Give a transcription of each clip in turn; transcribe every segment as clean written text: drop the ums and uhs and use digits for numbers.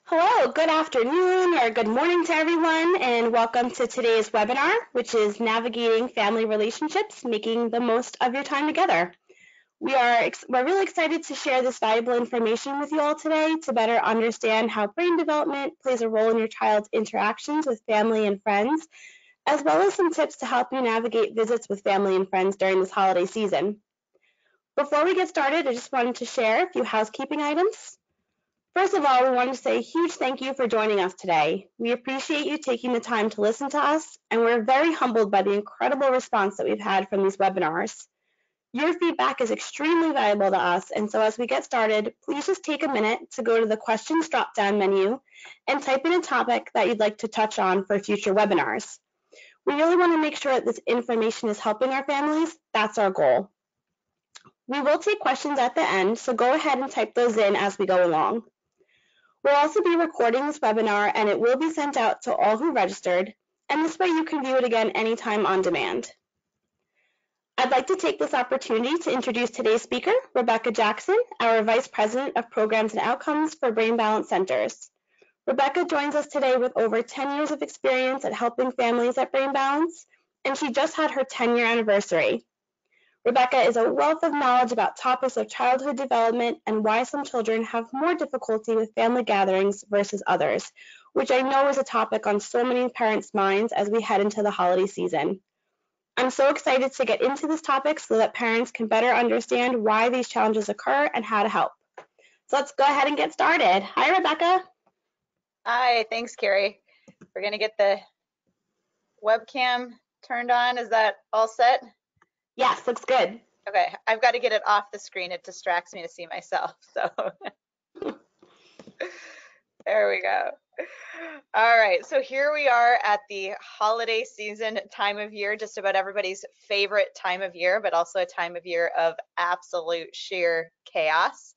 Hello, good afternoon or good morning to everyone, and welcome to today's webinar, which is Navigating Family Relationships, Making the Most of Your Time Together. We're really excited to share this valuable information with you all today to better understand how brain development plays a role in your child's interactions with family and friends, as well as some tips to help you navigate visits with family and friends during this holiday season. Before we get started, I just wanted to share a few housekeeping items. First of all, we want to say a huge thank you for joining us today. We appreciate you taking the time to listen to us, and we're very humbled by the incredible response that we've had from these webinars. Your feedback is extremely valuable to us, and so as we get started, please just take a minute to go to the questions drop-down menu and type in a topic that you'd like to touch on for future webinars. We really want to make sure that this information is helping our families. That's our goal. We will take questions at the end, so go ahead and type those in as we go along. We'll also be recording this webinar and it will be sent out to all who registered, and this way you can view it again anytime on demand. I'd like to take this opportunity to introduce today's speaker, Rebecca Jackson, our Vice President of Programs and Outcomes for Brain Balance Centers. Rebecca joins us today with over 10 years of experience at helping families at Brain Balance, and she just had her 10-year anniversary. Rebecca is a wealth of knowledge about topics of childhood development and why some children have more difficulty with family gatherings versus others, which I know is a topic on so many parents' minds as we head into the holiday season. I'm so excited to get into this topic so that parents can better understand why these challenges occur and how to help. So let's go ahead and get started. Hi, Rebecca. Hi, thanks, Carrie. We're going to get the webcam turned on. Is that all set? Yes, looks good. Okay, I've got to get it off the screen. It distracts me to see myself. So there we go. All right, so here we are at the holiday season time of year, just about everybody's favorite time of year, but also a time of year of absolute sheer chaos.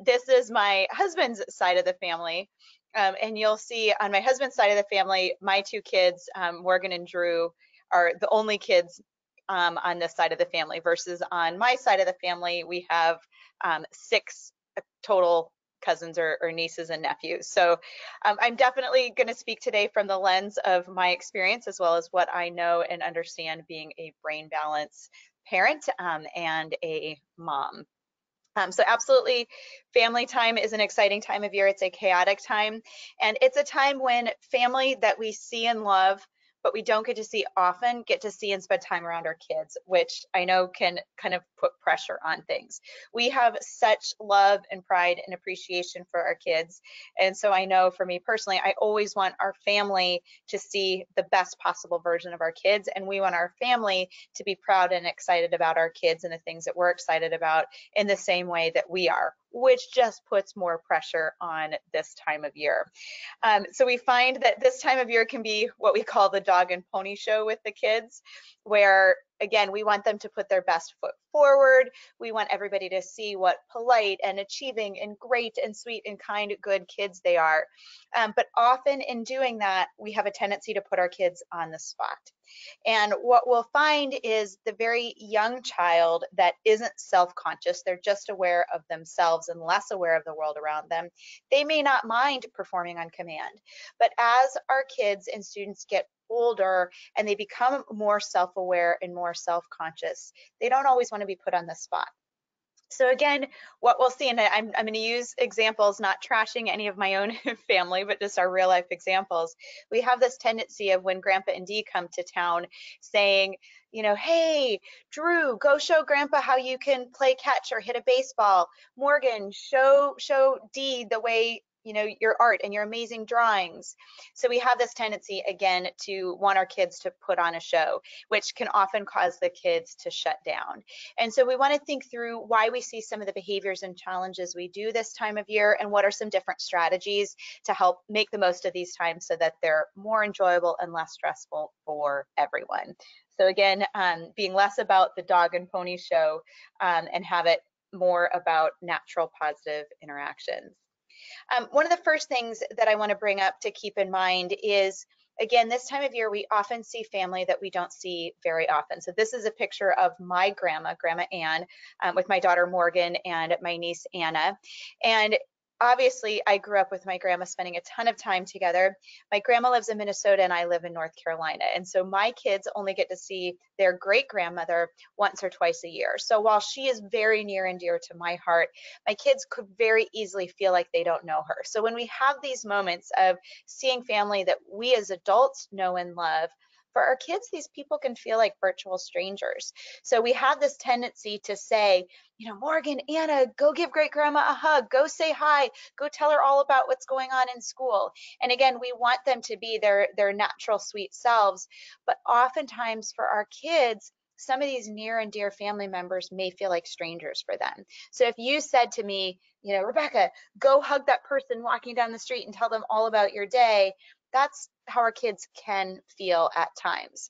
This is my husband's side of the family. And you'll see on my husband's side of the family, my two kids, Morgan and Drew, are the only kids on this side of the family, versus on my side of the family, we have 6 total cousins or nieces and nephews. So I'm definitely going to speak today from the lens of my experience, as well as what I know and understand being a brain balance parent and a mom. So absolutely, family time is an exciting time of year. It's a chaotic time, and it's a time when family that we see and love, but we don't get to see often, get to see and spend time around our kids, which I know can kind of put pressure on things. We have such love and pride and appreciation for our kids. And so I know for me personally, I always want our family to see the best possible version of our kids. And we want our family to be proud and excited about our kids and the things that we're excited about in the same way that we are, which just puts more pressure on this time of year. So we find that this time of year can be what we call the dog and pony show with the kids, where again, we want them to put their best foot forward. We want everybody to see what polite and achieving and great and sweet and kind, good kids they are. But often in doing that, we have a tendency to put our kids on the spot. And what we'll find is the very young child that isn't self-conscious, they're just aware of themselves and less aware of the world around them. They may not mind performing on command, but as our kids and students get older and they become more self-aware and more self-conscious, they don't always want to be put on the spot. So again, what we'll see, and I'm going to use examples, not trashing any of my own family, but just our real life examples. We have this tendency of when Grandpa and Dee come to town saying, you know, hey, Drew, go show Grandpa how you can play catch or hit a baseball. Morgan, show Dee the way, you know, your art and your amazing drawings. So we have this tendency, again, to want our kids to put on a show, which can often cause the kids to shut down. And so we want to think through why we see some of the behaviors and challenges we do this time of year, and what are some different strategies to help make the most of these times so that they're more enjoyable and less stressful for everyone. So again, being less about the dog and pony show and have it more about natural positive interactions. One of the first things that I want to bring up to keep in mind is, again, this time of year, we often see family that we don't see very often. So this is a picture of my grandma, Grandma Ann, with my daughter Morgan and my niece Anna. And obviously I grew up with my grandma spending a ton of time together. My grandma lives in Minnesota and I live in North Carolina. And so my kids only get to see their great grandmother once or twice a year. So while she is very near and dear to my heart, my kids could very easily feel like they don't know her. So when we have these moments of seeing family that we as adults know and love, for our kids, these people can feel like virtual strangers. So we have this tendency to say, Morgan, Anna, go give great grandma a hug, go say hi, go tell her all about what's going on in school. And again, we want them to be their natural sweet selves, but oftentimes for our kids, some of these near and dear family members may feel like strangers for them. So if you said to me, Rebecca, go hug that person walking down the street and tell them all about your day, that's how our kids can feel at times.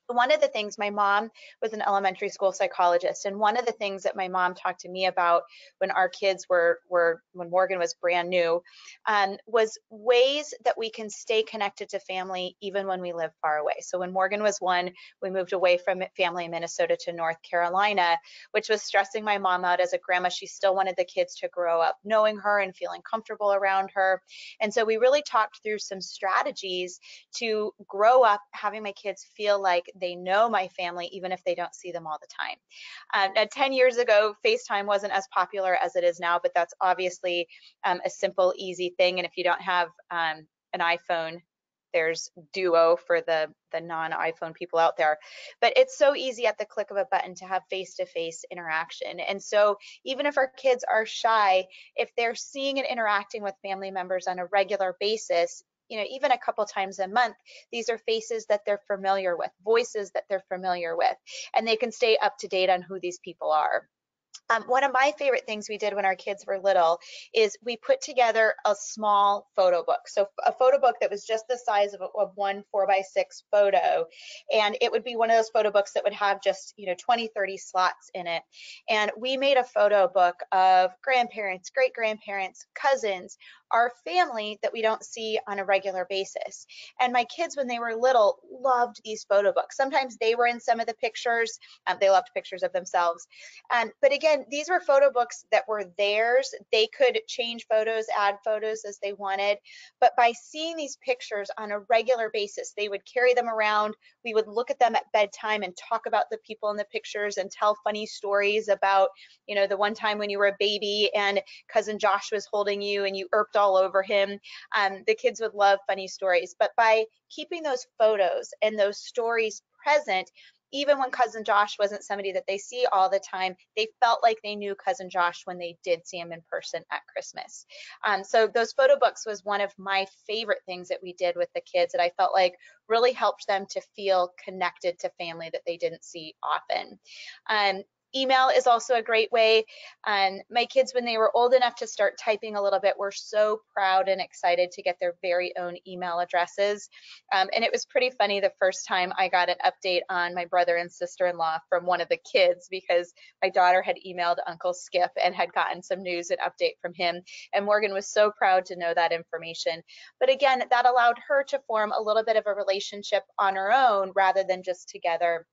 One of the things, my mom was an elementary school psychologist, and one of the things that my mom talked to me about when our kids when Morgan was brand new, was ways that we can stay connected to family even when we live far away. So when Morgan was 1, we moved away from family in Minnesota to North Carolina, which was stressing my mom out as a grandma. She still wanted the kids to grow up knowing her and feeling comfortable around her. And so we really talked through some strategies to grow up having my kids feel like they know my family, even if they don't see them all the time. Now, 10 years ago, FaceTime wasn't as popular as it is now, but that's obviously a simple, easy thing. And if you don't have an iPhone, there's Duo for the non-iPhone people out there. But it's so easy at the click of a button to have face-to-face interaction. And so even if our kids are shy, if they're seeing and interacting with family members on a regular basis, even a couple times a month, these are faces that they're familiar with, voices that they're familiar with, and they can stay up to date on who these people are. One of my favorite things we did when our kids were little is we put together a small photo book. So a photo book that was just the size of one 4x6 photo. And it would be one of those photo books that would have just, 20, 30 slots in it. And we made a photo book of grandparents, great grandparents, cousins, our family that we don't see on a regular basis. And my kids, when they were little, loved these photo books. Sometimes they were in some of the pictures. They loved pictures of themselves. But again, these were photo books that were theirs. They could change photos, add photos as they wanted. But by seeing these pictures on a regular basis, they would carry them around. We would look at them at bedtime and talk about the people in the pictures and tell funny stories about, the one time when you were a baby and cousin Josh was holding you and you irped all over him. The kids would love funny stories. But by keeping those photos and those stories present, even when cousin Josh wasn't somebody that they see all the time, they felt like they knew cousin Josh when they did see him in person at Christmas. So those photo books was one of my favorite things that we did with the kids that I felt like really helped them to feel connected to family that they didn't see often. Email is also a great way. My kids, when they were old enough to start typing a little bit, were so proud and excited to get their very own email addresses. And it was pretty funny the first time I got an update on my brother and sister-in-law from one of the kids, because my daughter had emailed Uncle Skip and had gotten some news and update from him. And Morgan was so proud to know that information. But again, that allowed her to form a little bit of a relationship on her own rather than just together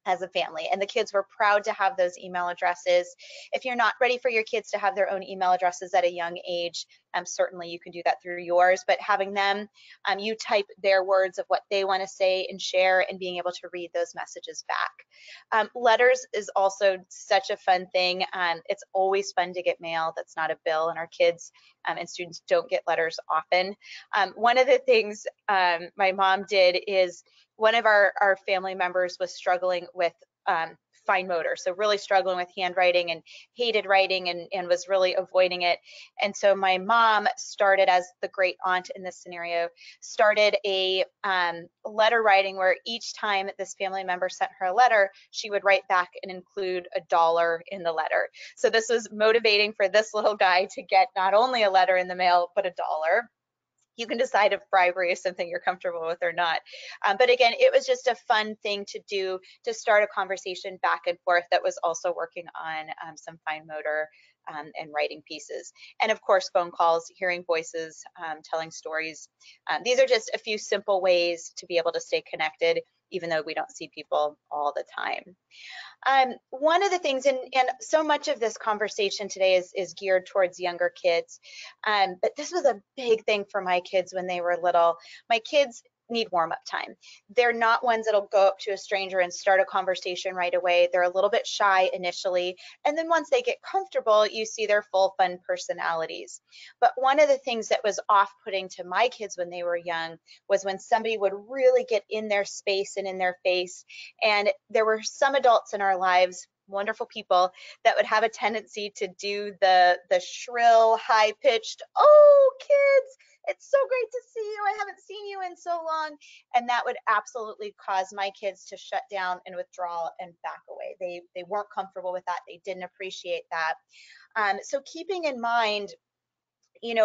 as a family. And the kids were proud to have those email addresses. If you're not ready for your kids to have their own email addresses at a young age, certainly you can do that through yours, but having them, you type their words of what they want to say and share, and being able to read those messages back. Letters is also such a fun thing. It's always fun to get mail that's not a bill, and our kids and students don't get letters often. One of the things my mom did is, one of our family members was struggling with fine motor, so really struggling with handwriting and hated writing and was really avoiding it. And so my mom started, as the great aunt in this scenario, started a letter writing where each time this family member sent her a letter, she would write back and include $1 in the letter. So this was motivating for this little guy to get not only a letter in the mail, but $1. You can decide if bribery is something you're comfortable with or not. But again, it was just a fun thing to do to start a conversation back and forth that was also working on some fine motor and writing pieces. And of course, phone calls, hearing voices, telling stories. These are just a few simple ways to be able to stay connected, even though we don't see people all the time. One of the things, and so much of this conversation today is geared towards younger kids, but this was a big thing for my kids when they were little. My kids need warm-up time. They're not ones that'll go up to a stranger and start a conversation right away. They're a little bit shy initially, and then once they get comfortable, you see their full fun personalities. But one of the things that was off-putting to my kids when they were young was when somebody would really get in their space and in their face. And there were some adults in our lives, wonderful people, that would have a tendency to do the shrill, high-pitched, "Oh, kids, it's so great to see you. I haven't seen you in so long." And that would absolutely cause my kids to shut down and withdraw and back away. They weren't comfortable with that. They didn't appreciate that. So keeping in mind,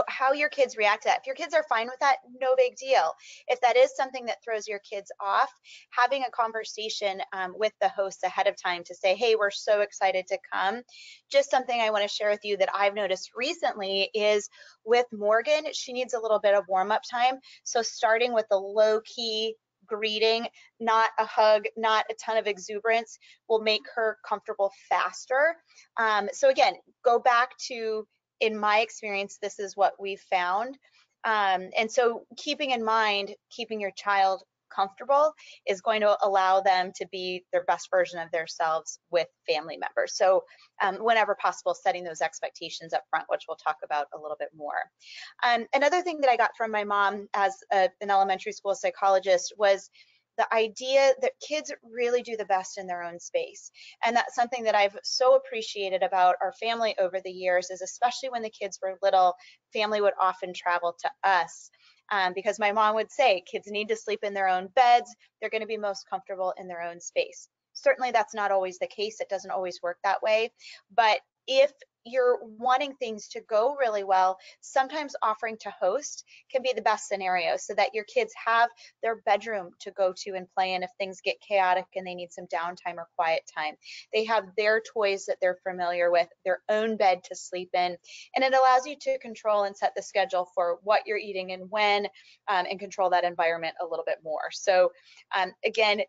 how your kids react to that. If your kids are fine with that, no big deal. If that is something that throws your kids off, having a conversation with the host ahead of time to say, "Hey, we're so excited to come." Just something I want to share with you that I've noticed recently is with Morgan, she needs a little bit of warm-up time. So starting with a low-key greeting, not a hug, not a ton of exuberance, will make her comfortable faster. So again, go back to, in my experience, this is what we've found. And so keeping in mind, keeping your child comfortable is going to allow them to be their best version of themselves with family members. So whenever possible, setting those expectations up front, which we'll talk about a little bit more. Another thing that I got from my mom as an elementary school psychologist was the idea that kids really do the best in their own space. And that's something that I've so appreciated about our family over the years, is especially when the kids were little, family would often travel to us. Because my mom would say kids need to sleep in their own beds. They're going to be most comfortable in their own space. Certainly that's not always the case. It doesn't always work that way. But if you're wanting things to go really well, sometimes offering to host can be the best scenario, so that your kids have their bedroom to go to and play in if things get chaotic and they need some downtime or quiet time. They have their toys that they're familiar with, their own bed to sleep in, and it allows you to control and set the schedule for what you're eating and when, and control that environment a little bit more. So again,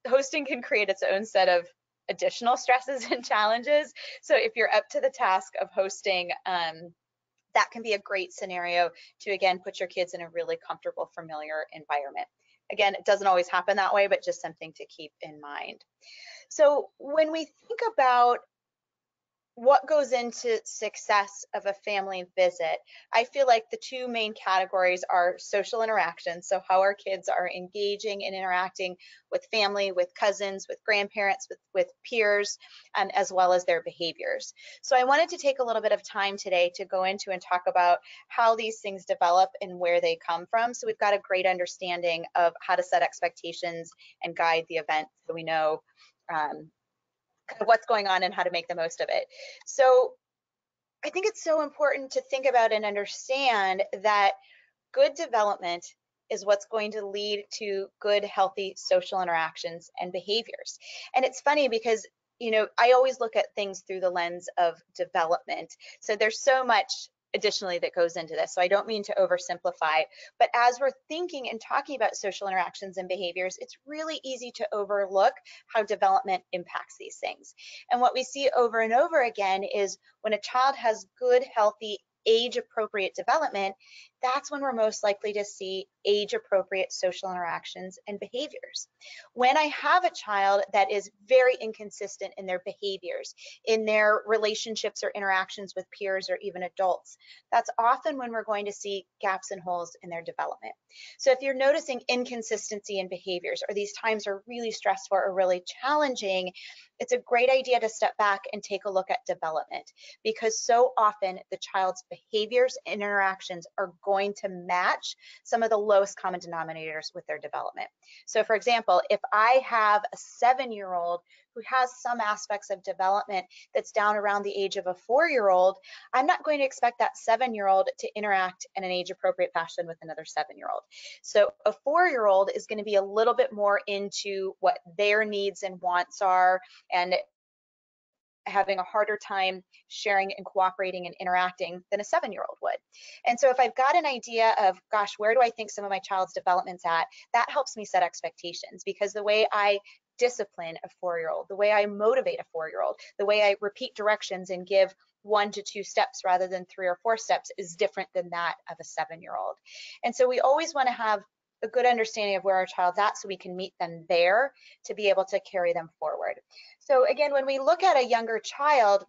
hosting can create its own set of additional stresses and challenges. So if you're up to the task of hosting, that can be a great scenario to, again, put your kids in a really comfortable, familiar environment. Again, it doesn't always happen that way, but just something to keep in mind. So when we think about what goes into success of a family visit, I feel like the two main categories are social interaction. So how our kids are engaging and interacting with family, with cousins, with grandparents, with peers, as well as their behaviors. So I wanted to take a little bit of time today to go into and talk about how these things develop and where they come from. So we've got a great understanding of how to set expectations and guide the event, so we know kind of what's going on and how to make the most of it. So I think it's so important to think about and understand that good development is what's going to lead to good, healthy social interactions and behaviors. And it's funny because, I always look at things through the lens of development. So there's so much additionally that goes into this. So I don't mean to oversimplify, but as we're thinking and talking about social interactions and behaviors, it's really easy to overlook how development impacts these things. And what we see over and over again is when a child has good, healthy, age-appropriate development, that's when we're most likely to see age-appropriate social interactions and behaviors. When I have a child that is very inconsistent in their behaviors, in their relationships or interactions with peers or even adults, that's often when we're going to see gaps and holes in their development. So if you're noticing inconsistency in behaviors, or these times are really stressful or really challenging, it's a great idea to step back and take a look at development, because so often the child's behaviors and interactions are going to match some of the lowest common denominators with their development. So for example, if I have a 7-year-old who has some aspects of development that's down around the age of a 4-year-old, I'm not going to expect that 7-year-old to interact in an age-appropriate fashion with another 7-year-old. So a 4-year-old is going to be a little bit more into what their needs and wants are, and having a harder time sharing and cooperating and interacting than a 7-year-old would. And so if I've got an idea of, gosh, where do I think some of my child's development's at, that helps me set expectations, because the way I discipline a 4-year-old, the way I motivate a 4-year-old, the way I repeat directions and give 1 to 2 steps rather than 3 or 4 steps is different than that of a 7-year-old. And so we always want to have a good understanding of where our child's at so we can meet them there to be able to carry them forward. So again, when we look at a younger child,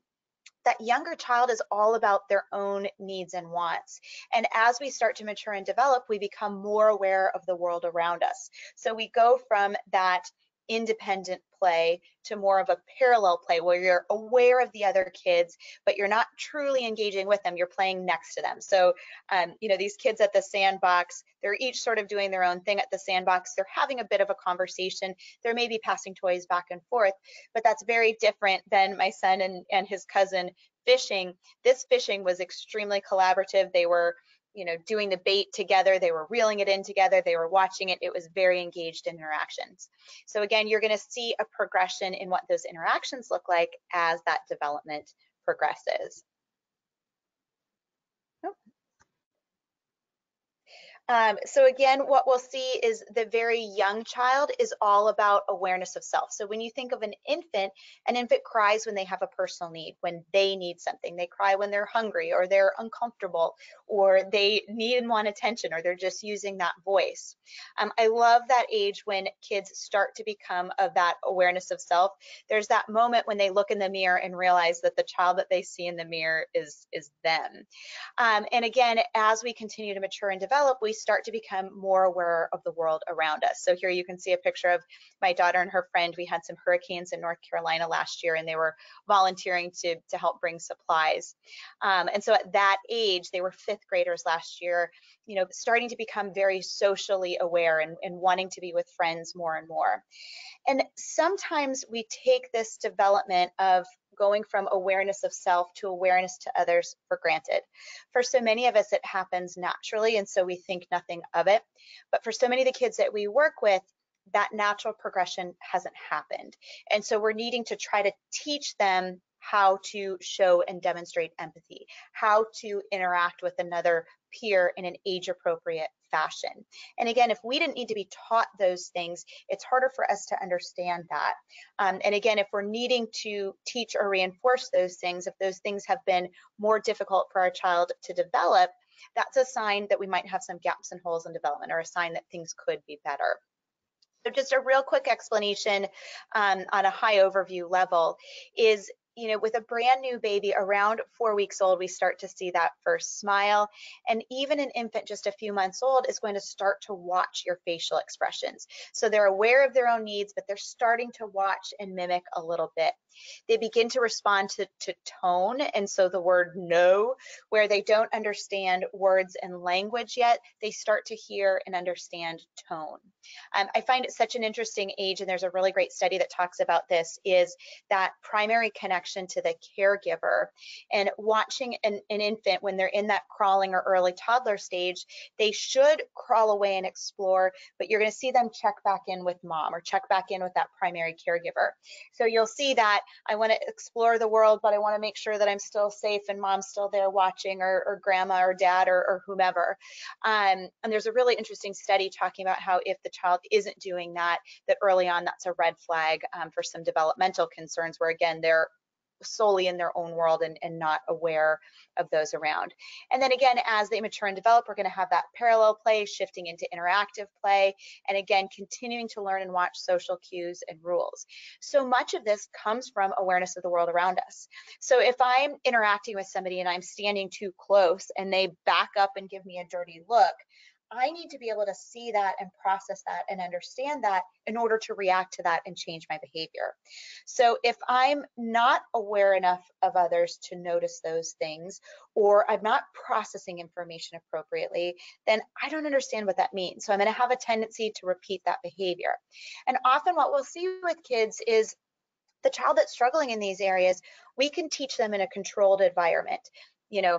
that younger child is all about their own needs and wants. And as we start to mature and develop, we become more aware of the world around us. So we go from that independent play to more of a parallel play where you're aware of the other kids, but you're not truly engaging with them. You're playing next to them. So, you know, these kids at the sandbox, they're each sort of doing their own thing at the sandbox. They're having a bit of a conversation. They're maybe passing toys back and forth, but that's very different than my son and his cousin fishing. This fishing was extremely collaborative. They were, you know, doing the bait together. They were reeling it in together. They were watching it. It was very engaged in interactions. So again, you're going to see a progression in what those interactions look like as that development progresses. So again, what we'll see is the very young child is all about awareness of self. So when you think of an infant cries when they have a personal need, when they need something. They cry when they're hungry or they're uncomfortable or they need and want attention or they're just using that voice. I love that age when kids start to become of that awareness of self. There's that moment when they look in the mirror and realize that the child that they see in the mirror is them. And again, as we continue to mature and develop, we start to become more aware of the world around us. So here you can see a picture of my daughter and her friend. We had some hurricanes in North Carolina last year, and they were volunteering to help bring supplies. And so at that age, they were 5th graders last year, you know, starting to become very socially aware and wanting to be with friends more and more. And sometimes we take this development of going from awareness of self to awareness to others for granted. For so many of us, it happens naturally, and so we think nothing of it. But for so many of the kids that we work with, that natural progression hasn't happened. And so we're needing to try to teach them how to show and demonstrate empathy, how to interact with another peer in an age-appropriate fashion. And again, if we didn't need to be taught those things, it's harder for us to understand that. And again, if we're needing to teach or reinforce those things, if those things have been more difficult for our child to develop, that's a sign that we might have some gaps and holes in development, or a sign that things could be better. So just a real quick explanation on a high overview level is, you know, with a brand new baby around 4 weeks old, we start to see that first smile. And even an infant just a few months old is going to start to watch your facial expressions. So they're aware of their own needs, but they're starting to watch and mimic a little bit. They begin to respond to tone. And so the word no, where they don't understand words and language yet, they start to hear and understand tone. I find it such an interesting age, and there's a really great study that talks about this, is that primary connection to the caregiver. And watching an infant when they're in that crawling or early toddler stage, they should crawl away and explore, but you're going to see them check back in with mom or check back in with that primary caregiver. So you'll see that I want to explore the world, but I want to make sure that I'm still safe and mom's still there watching, or grandma or dad or whomever. And there's a really interesting study talking about how if the child isn't doing that early on, that's a red flag for some developmental concerns, where again, they're solely in their own world and not aware of those around. And then again, as they mature and develop, we're going to have that parallel play shifting into interactive play, and again, continuing to learn and watch social cues and rules. So much of this comes from awareness of the world around us. So if I'm interacting with somebody and I'm standing too close and they back up and give me a dirty look, I need to be able to see that and process that and understand that in order to react to that and change my behavior. So if I'm not aware enough of others to notice those things, or I'm not processing information appropriately, then I don't understand what that means. So I'm going to have a tendency to repeat that behavior. And often what we'll see with kids is the child that's struggling in these areas, we can teach them in a controlled environment. You know,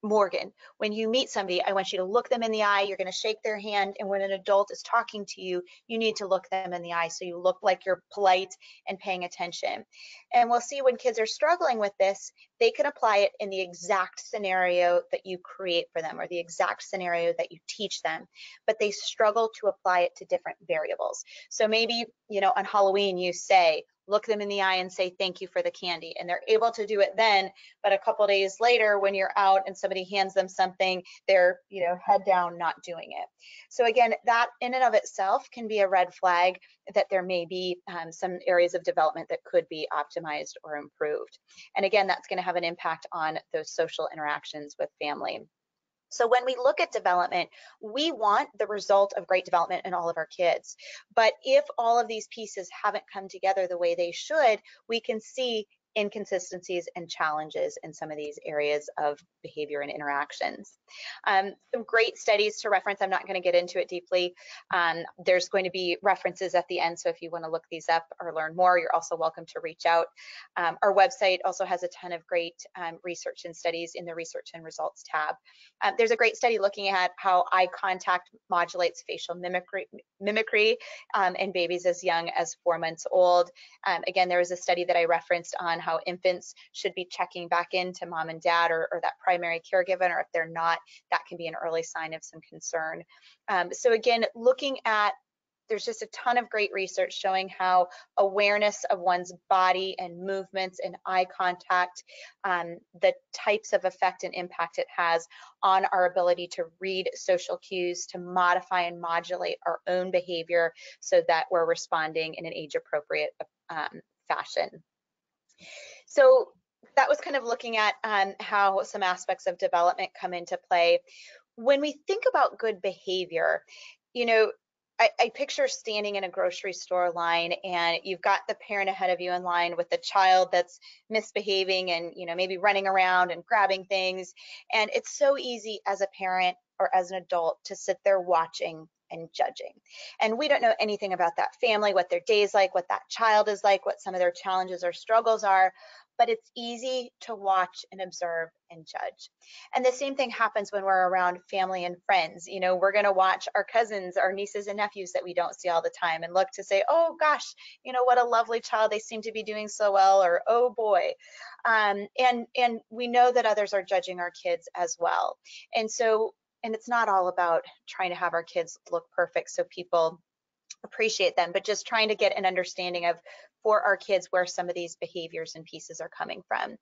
Morgan, when you meet somebody, I want you to look them in the eye. You're going to shake their hand. And when an adult is talking to you, you need to look them in the eye so you look like you're polite and paying attention. And we'll see when kids are struggling with this, they can apply it in the exact scenario that you create for them or the exact scenario that you teach them, but they struggle to apply it to different variables. So maybe, on Halloween, you say, look them in the eye and say thank you for the candy, and they're able to do it then, but a couple days later when you're out and somebody hands them something, they're head down, not doing it. So again, that in and of itself can be a red flag that there may be some areas of development that could be optimized or improved. And again, that's going to have an impact on those social interactions with family. So when we look at development, we want the result of great development in all of our kids. But if all of these pieces haven't come together the way they should, we can see inconsistencies and challenges in some of these areas of behavior and interactions. Some great studies to reference. I'm not going to get into it deeply. There's going to be references at the end, so if you want to look these up or learn more, you're also welcome to reach out. Our website also has a ton of great research and studies in the Research and Results tab. There's a great study looking at how eye contact modulates facial mimicry in babies as young as 4 months old. Again, there was a study that I referenced on how infants should be checking back into mom and dad or that primary caregiver, or if they're not, that can be an early sign of some concern. So again, looking at, there's just a ton of great research showing how awareness of one's body and movements and eye contact, the types of effect and impact it has on our ability to read social cues, to modify and modulate our own behavior so that we're responding in an age-appropriate fashion. So that was kind of looking at how some aspects of development come into play. When we think about good behavior, I picture standing in a grocery store line, and you've got the parent ahead of you in line with the child that's misbehaving and maybe running around and grabbing things. And it's so easy as a parent or as an adult to sit there watching and judging. And we don't know anything about that family, what their day's like, what that child is like, what some of their challenges or struggles are. But it's easy to watch and observe and judge. And the same thing happens when we're around family and friends. We're going to watch our cousins, our nieces and nephews that we don't see all the time and look to say, oh gosh, what a lovely child, they seem to be doing so well, or oh boy. And we know that others are judging our kids as well. And it's not all about trying to have our kids look perfect so people appreciate them, but just trying to get an understanding of, for our kids, where some of these behaviors and pieces are coming from.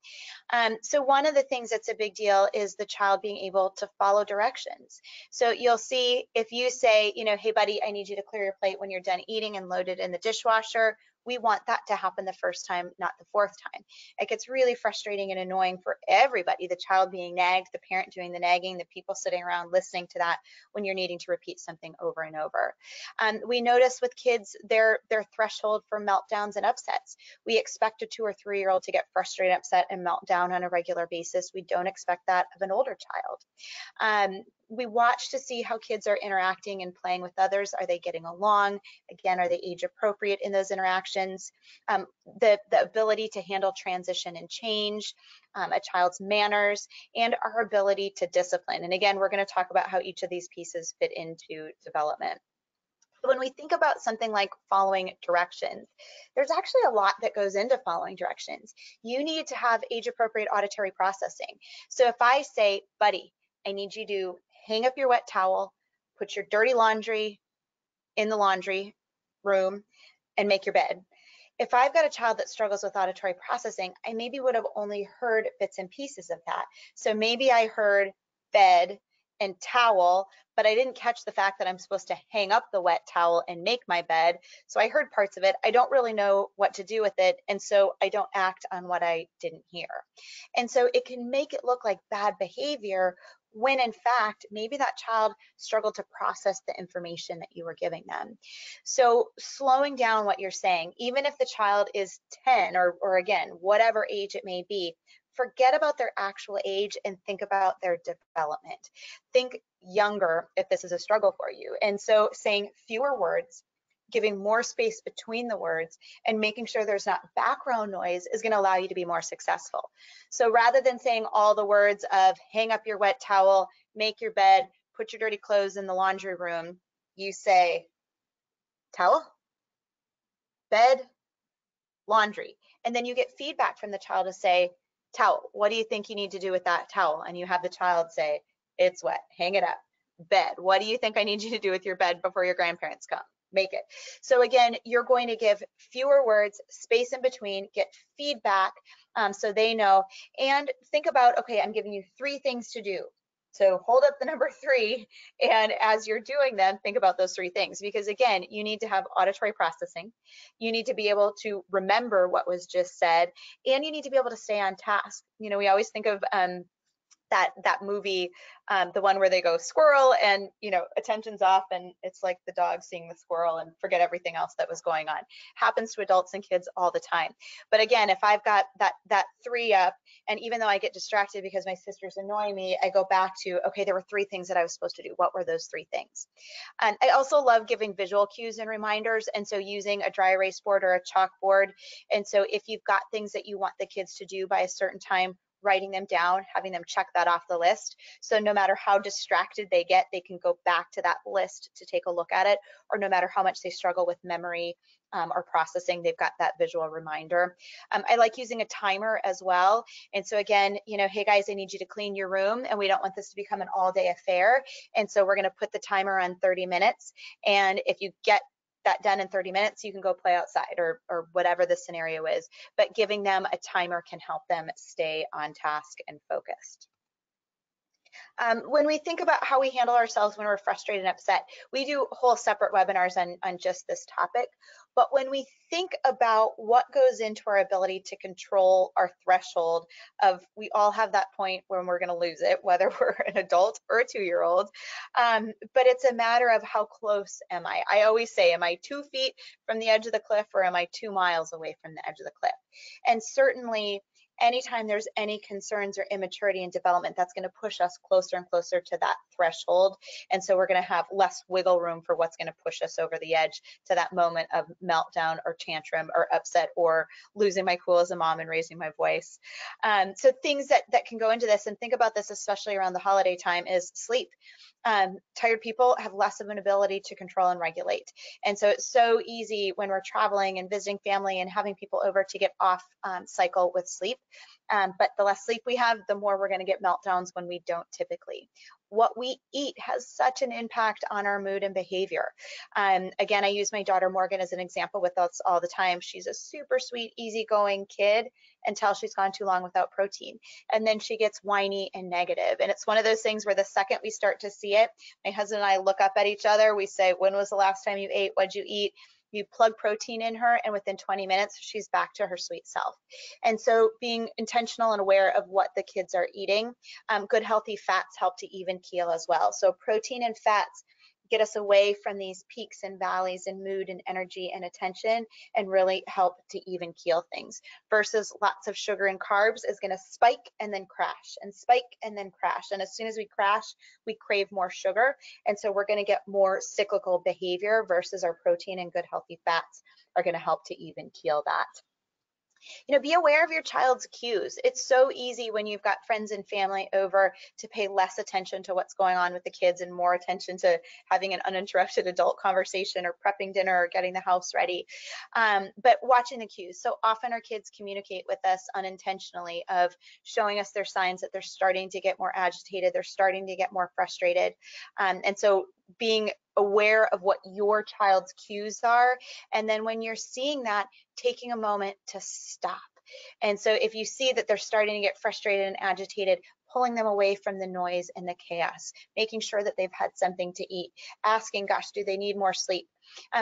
So one of the things that's a big deal is the child being able to follow directions. So you'll see if you say, hey buddy, I need you to clear your plate when you're done eating and load it in the dishwasher. We want that to happen the first time, not the fourth time. It gets really frustrating and annoying for everybody, the child being nagged, the parent doing the nagging, the people sitting around listening to that when you're needing to repeat something over and over. We notice with kids, their threshold for meltdowns and upsets. We expect a 2 or 3-year-old to get frustrated, upset, and melt down on a regular basis. We don't expect that of an older child. We watch to see how kids are interacting and playing with others. Are they getting along? Again, are they age appropriate in those interactions? The ability to handle transition and change, a child's manners, and our ability to discipline. And again, we're going to talk about how each of these pieces fit into development. When we think about something like following directions, there's actually a lot that goes into following directions. You need to have age-appropriate auditory processing. So if I say, buddy, I need you to hang up your wet towel, put your dirty laundry in the laundry room, and make your bed. If I've got a child that struggles with auditory processing, I maybe would have only heard bits and pieces of that. So maybe I heard bed and towel, but I didn't catch the fact that I'm supposed to hang up the wet towel and make my bed. So I heard parts of it. I don't really know what to do with it. And so I don't act on what I didn't hear. And so it can make it look like bad behavior when in fact, maybe that child struggled to process the information that you were giving them. So slowing down what you're saying, even if the child is 10 or again, whatever age it may be, forget about their actual age and think about their development. Think younger if this is a struggle for you. And so saying fewer words, giving more space between the words and making sure there's not background noise is going to allow you to be more successful. So rather than saying all the words of hang up your wet towel, make your bed, put your dirty clothes in the laundry room, you say towel, bed, laundry. And then you get feedback from the child to say, towel, what do you think you need to do with that towel? And you have the child say, it's wet, hang it up. Bed, what do you think I need you to do with your bed before your grandparents come? Make it. So again, you're going to give fewer words, space in between, get feedback so they know, and think about, okay, I'm giving you 3 things to do. So hold up the number 3, and as you're doing them, think about those 3 things, because again, you need to have auditory processing, you need to be able to remember what was just said, and you need to be able to stay on task. You know, we always think of that movie, the one where they go squirrel and, you know, attention's off and it's like the dog seeing the squirrel and forget everything else that was going on. Happens to adults and kids all the time. But again, if I've got that 3 up, and even though I get distracted because my sister's annoying me, I go back to, okay, there were 3 things that I was supposed to do. What were those 3 things? I also love giving visual cues and reminders, and so using a dry erase board or a chalkboard. And so if you've got things that you want the kids to do by a certain time, writing them down, having them check that off the list. So no matter how distracted they get, they can go back to that list to take a look at it, or no matter how much they struggle with memory or processing, they've got that visual reminder. I like using a timer as well. And so again, you know, hey guys, I need you to clean your room, and we don't want this to become an all-day affair. And so we're going to put the timer on 30 minutes. And if you get that done in 30 minutes, you can go play outside or whatever the scenario is. But giving them a timer can help them stay on task and focused. When we think about how we handle ourselves when we're frustrated and upset, we do whole separate webinars on just this topic. But when we think about what goes into our ability to control our threshold of, we all have that point when we're going to lose it, whether we're an adult or a 2-year-old. But it's a matter of how close am I? I always say, am I 2 feet from the edge of the cliff, or am I 2 miles away from the edge of the cliff? And certainly, anytime there's any concerns or immaturity in development, that's going to push us closer and closer to that threshold. And so we're going to have less wiggle room for what's going to push us over the edge to that moment of meltdown or tantrum or upset or losing my cool as a mom and raising my voice. So things that can go into this, and think about this especially around the holiday time, is sleep. Tired people have less of an ability to control and regulate. And so it's so easy when we're traveling and visiting family and having people over to get off cycle with sleep. But the less sleep we have, the more we're going to get meltdowns when we don't typically. What we eat has such an impact on our mood and behavior. Again, I use my daughter Morgan as an example with us all the time. She's a super sweet, easygoing kid until she's gone too long without protein. And then she gets whiny and negative. And it's one of those things where the second we start to see it, my husband and I look up at each other. We say, when was the last time you ate? What'd you eat? You plug protein in her, and within 20 minutes, she's back to her sweet self. And so being intentional and aware of what the kids are eating, good healthy fats help to even keel as well. So protein and fats get us away from these peaks and valleys in mood and energy and attention, and really help to even keel things, versus lots of sugar and carbs is going to spike and then crash and spike and then crash. And as soon as we crash, we crave more sugar. And so we're going to get more cyclical behavior, versus our protein and good healthy fats are going to help to even keel that. You know, be aware of your child's cues. It's so easy when you've got friends and family over to pay less attention to what's going on with the kids and more attention to having an uninterrupted adult conversation or prepping dinner or getting the house ready. But watching the cues. So often our kids communicate with us unintentionally of showing us their signs that they're starting to get more agitated, they're starting to get more frustrated. And so being aware of what your child's cues are, and then when you're seeing that, taking a moment to stop. And so if you see that they're starting to get frustrated and agitated, pulling them away from the noise and the chaos, making sure that they've had something to eat, asking, gosh, do they need more sleep?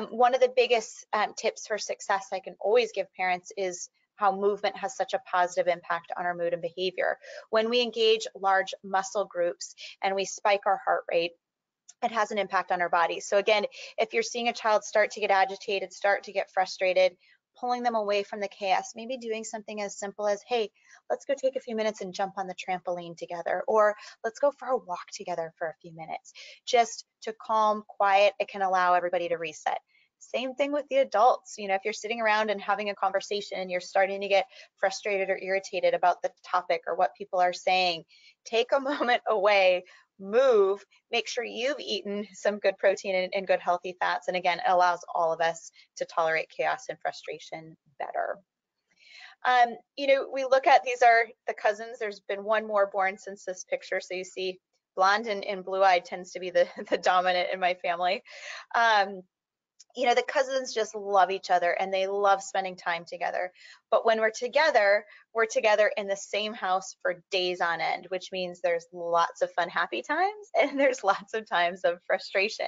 One of the biggest tips for success I can always give parents is how movement has such a positive impact on our mood and behavior. When we engage large muscle groups and we spike our heart rate, it has an impact on our bodies. So again, if you're seeing a child start to get agitated, start to get frustrated, pulling them away from the chaos, maybe doing something as simple as, hey, let's go take a few minutes and jump on the trampoline together, or let's go for a walk together for a few minutes, just to calm, quiet. It can allow everybody to reset. Same thing with the adults. If you're sitting around and having a conversation and you're starting to get frustrated or irritated about the topic or what people are saying, take a moment away, move, make sure you've eaten some good protein and good healthy fats. And again, it allows all of us to tolerate chaos and frustration better. We look at, these are the cousins. There's been one more born since this picture. So you see blonde and blue-eyed tends to be the dominant in my family. The cousins just love each other and they love spending time together. But when we're together in the same house for days on end, which means there's lots of fun, happy times, and there's lots of times of frustration.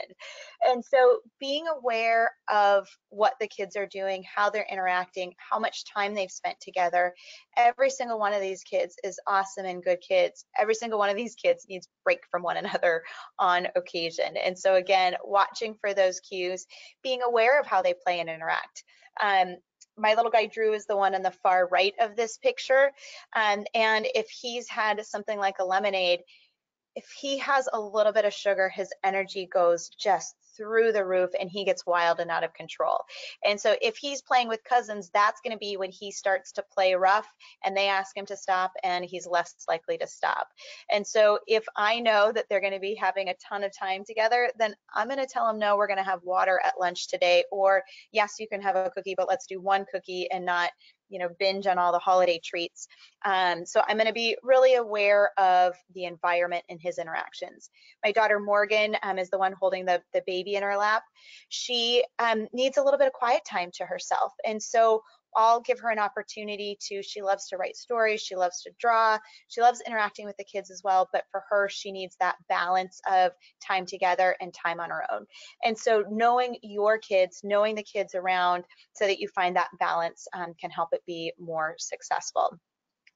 And so being aware of what the kids are doing, how they're interacting, how much time they've spent together. Every single one of these kids is awesome and good kids. Every single one of these kids needs break from one another on occasion. And so again, watching for those cues, being aware of how they play and interact. My little guy Drew is the one on the far right of this picture. And if he's had something like a lemonade, if he has a little bit of sugar, his energy goes just through the roof and he gets wild and out of control. And so if he's playing with cousins, that's going to be when he starts to play rough and they ask him to stop and he's less likely to stop. And so if I know that they're going to be having a ton of time together, then I'm going to tell them, no, we're going to have water at lunch today, or yes, you can have a cookie, but let's do one cookie and not binge on all the holiday treats. So I'm going to be really aware of the environment and his interactions. My daughter Morgan is the one holding the baby in her lap. She needs a little bit of quiet time to herself. And so I'll give her an opportunity she loves to write stories, she loves to draw, she loves interacting with the kids as well, but for her, she needs that balance of time together and time on her own. And so knowing your kids, knowing the kids around so that you find that balance can help it be more successful.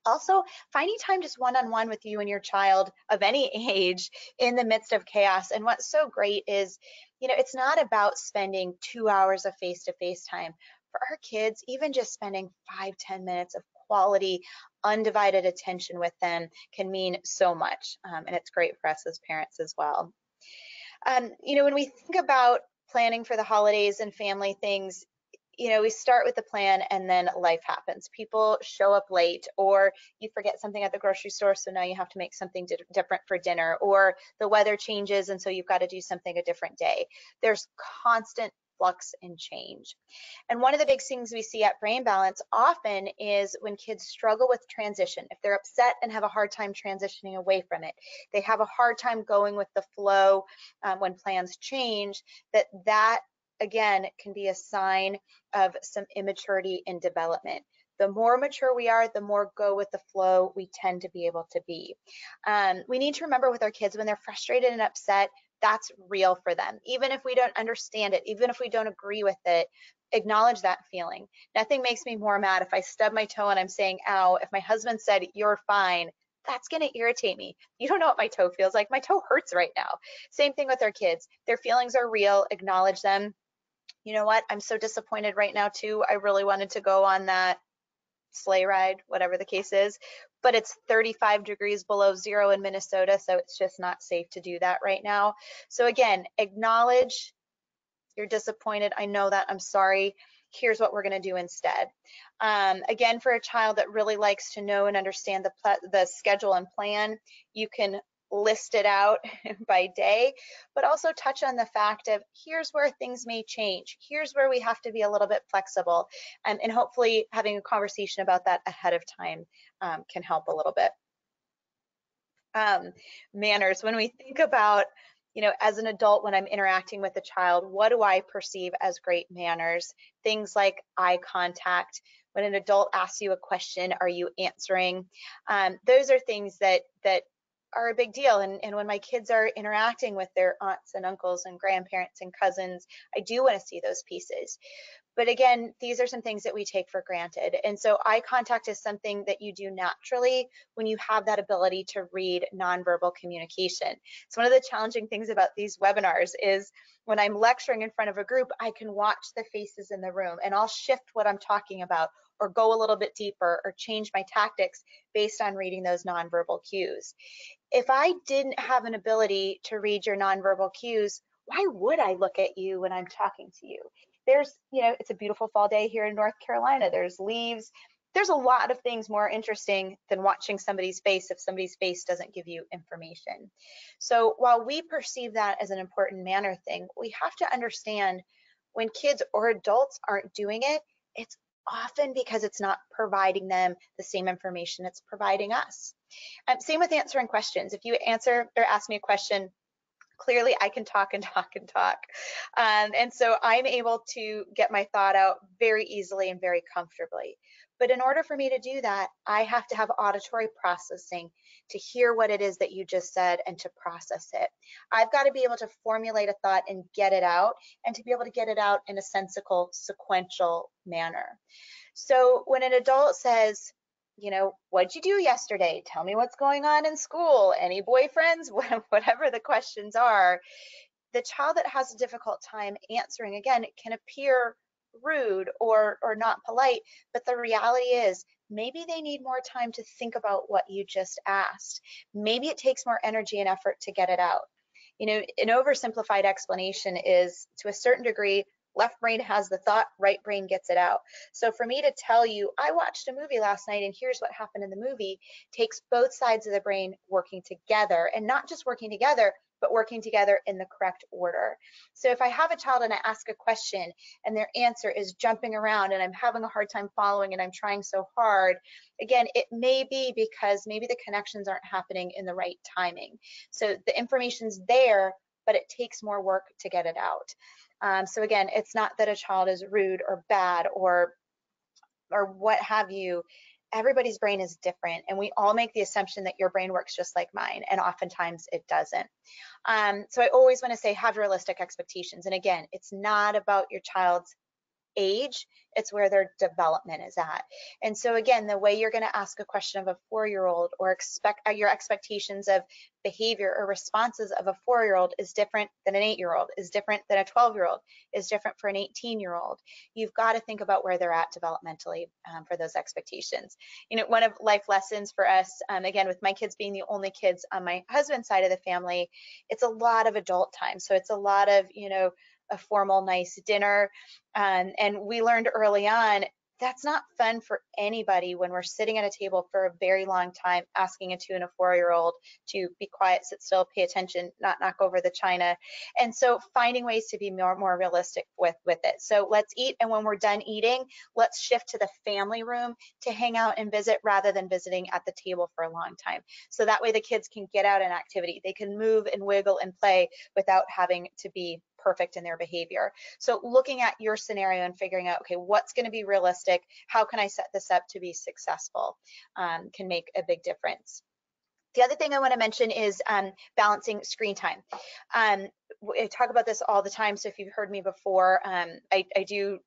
Also, finding time just one-on-one with you and your child of any age in the midst of chaos. And what's so great is, it's not about spending 2 hours of face-to-face time. For our kids, even just spending 5-10 minutes of quality, undivided attention with them can mean so much. And it's great for us as parents as well. When we think about planning for the holidays and family things, we start with the plan and then life happens. People show up late, or you forget something at the grocery store, so now you have to make something different for dinner, or the weather changes and so you've got to do something a different day. There's constant flux and change. And one of the big things we see at Brain Balance often is when kids struggle with transition. If they're upset and have a hard time transitioning away from it, they have a hard time going with the flow when plans change, that again can be a sign of some immaturity in development. The more mature we are, the more go with the flow we tend to be able to be. We need to remember with our kids, when they're frustrated and upset, that's real for them. Even if we don't understand it, even if we don't agree with it, acknowledge that feeling. Nothing makes me more mad if I stub my toe and I'm saying, ow. If my husband said, you're fine, that's going to irritate me. You don't know what my toe feels like. My toe hurts right now. Same thing with our kids. Their feelings are real. Acknowledge them. You know what? I'm so disappointed right now too. I really wanted to go on that sleigh ride, whatever the case is, but it's 35 degrees below zero in Minnesota, so it's just not safe to do that right now. So again, acknowledge you're disappointed. I know that. I'm sorry. Here's what we're going to do instead. Again, for a child that really likes to know and understand the schedule and plan, you can list it out by day, but also touch on the fact of here's where things may change. Here's where we have to be a little bit flexible, and hopefully having a conversation about that ahead of time can help a little bit. Manners, when we think about, as an adult, when I'm interacting with a child, what do I perceive as great manners? Things like eye contact. When an adult asks you a question, are you answering? Those are things that are a big deal. And when my kids are interacting with their aunts and uncles and grandparents and cousins, I do want to see those pieces. But again, these are some things that we take for granted. And so eye contact is something that you do naturally when you have that ability to read nonverbal communication. So one of the challenging things about these webinars is when I'm lecturing in front of a group, I can watch the faces in the room and I'll shift what I'm talking about or go a little bit deeper or change my tactics based on reading those nonverbal cues. If I didn't have an ability to read your nonverbal cues, why would I look at you when I'm talking to you? there's, it's a beautiful fall day here in North Carolina. There's leaves. There's a lot of things more interesting than watching somebody's face if somebody's face doesn't give you information. So while we perceive that as an important manner thing, we have to understand when kids or adults aren't doing it, it's often because it's not providing them the same information it's providing us. Same with answering questions. If you answer or ask me a question, clearly I can talk and talk and talk. And so I'm able to get my thought out very easily and very comfortably. But in order for me to do that, I have to have auditory processing to hear what it is that you just said and to process it. I've got to be able to formulate a thought and get it out, and to be able to get it out in a sensical, sequential manner. So when an adult says, what'd you do yesterday? Tell me what's going on in school. Any boyfriends? Whatever the questions are, the child that has a difficult time answering, again, it can appear rude or not polite, but the reality is maybe they need more time to think about what you just asked. Maybe it takes more energy and effort to get it out. An oversimplified explanation is, to a certain degree, left brain has the thought, right brain gets it out. So for me to tell you, I watched a movie last night and here's what happened in the movie, takes both sides of the brain working together, and not just working together, but working together in the correct order. So if I have a child and I ask a question and their answer is jumping around and I'm having a hard time following and I'm trying so hard, again, it may be because maybe the connections aren't happening in the right timing. So the information's there, but it takes more work to get it out. So again, it's not that a child is rude or bad or what have you. Everybody's brain is different, and we all make the assumption that your brain works just like mine, and oftentimes it doesn't. So I always want to say, have realistic expectations. And again, it's not about your child's age, it's where their development is at. And so again, the way you're going to ask a question of a 4-year-old or expect your expectations of behavior or responses of a 4-year-old is different than an 8-year-old, is different than a 12-year-old, is different for an 18-year-old. You've got to think about where they're at developmentally for those expectations. One of life lessons for us, again, with my kids being the only kids on my husband's side of the family, it's a lot of adult time. So it's a lot of, a formal, nice dinner. And we learned early on, that's not fun for anybody when we're sitting at a table for a very long time, asking a 2- and 4-year-old to be quiet, sit still, pay attention, not knock over the china. And so finding ways to be more realistic with it. So let's eat, and when we're done eating, let's shift to the family room to hang out and visit rather than visiting at the table for a long time. So that way the kids can get out an activity. They can move and wiggle and play without having to be perfect in their behavior. So looking at your scenario and figuring out, okay, what's going to be realistic? How can I set this up to be successful? Can make a big difference. The other thing I want to mention is balancing screen time. I talk about this all the time, so if you've heard me before, I do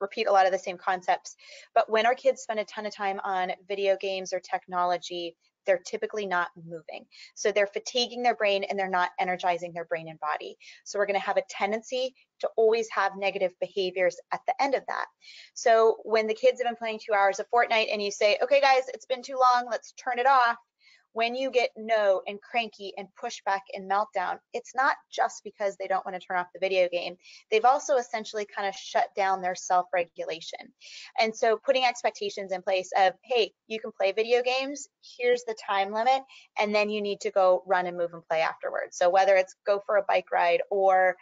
repeat a lot of the same concepts. But when our kids spend a ton of time on video games or technology, they're typically not moving. So they're fatiguing their brain and they're not energizing their brain and body. So we're going to have a tendency to always have negative behaviors at the end of that. So when the kids have been playing 2 hours of Fortnite and you say, okay, guys, it's been too long, let's turn it off. When you get no and cranky and pushback and meltdown, it's not just because they don't want to turn off the video game. They've also essentially kind of shut down their self-regulation. And so putting expectations in place of, hey, you can play video games, here's the time limit, and then you need to go run and move and play afterwards. So whether it's go for a bike ride or,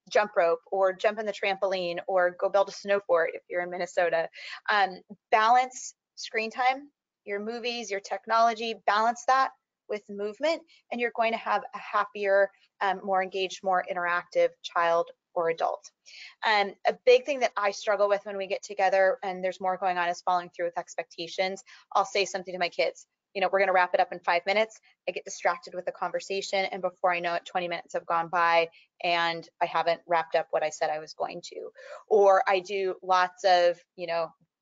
jump rope or jump in the trampoline or go build a snowboard if you're in Minnesota, balance screen time, your movies, your technology, balance that with movement, and you're going to have a happier, more engaged, more interactive child or adult. A big thing that I struggle with when we get together and there's more going on is following through with expectations. I'll say something to my kids, we're going to wrap it up in 5 minutes. I get distracted with the conversation, and before I know it, 20 minutes have gone by and I haven't wrapped up what I said I was going to. Or I do lots of,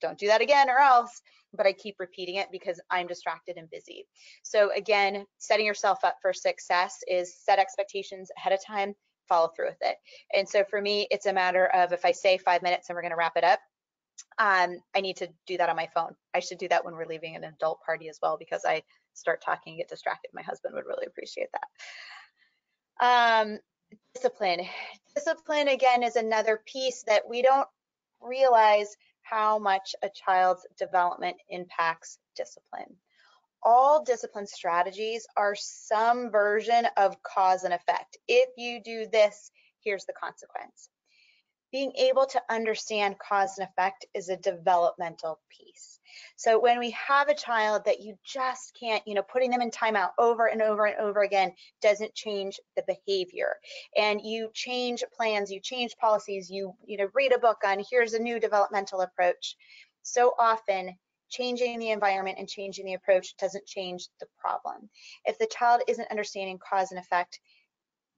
don't do that again or else, but I keep repeating it because I'm distracted and busy. So again, setting yourself up for success is set expectations ahead of time, follow through with it. And so for me, it's a matter of, if I say 5 minutes and we're going to wrap it up, I need to do that on my phone. I should do that when we're leaving an adult party as well, because I start talking and get distracted. My husband would really appreciate that. Discipline. Discipline, again, is another piece that we don't realize how much a child's development impacts discipline. All discipline strategies are some version of cause and effect. If you do this, here's the consequence. Being able to understand cause and effect is a developmental piece. So when we have a child that you just can't, putting them in timeout over and over and over again doesn't change the behavior. And you change plans, you change policies, you read a book on here's a new developmental approach. So often changing the environment and changing the approach doesn't change the problem. If the child isn't understanding cause and effect,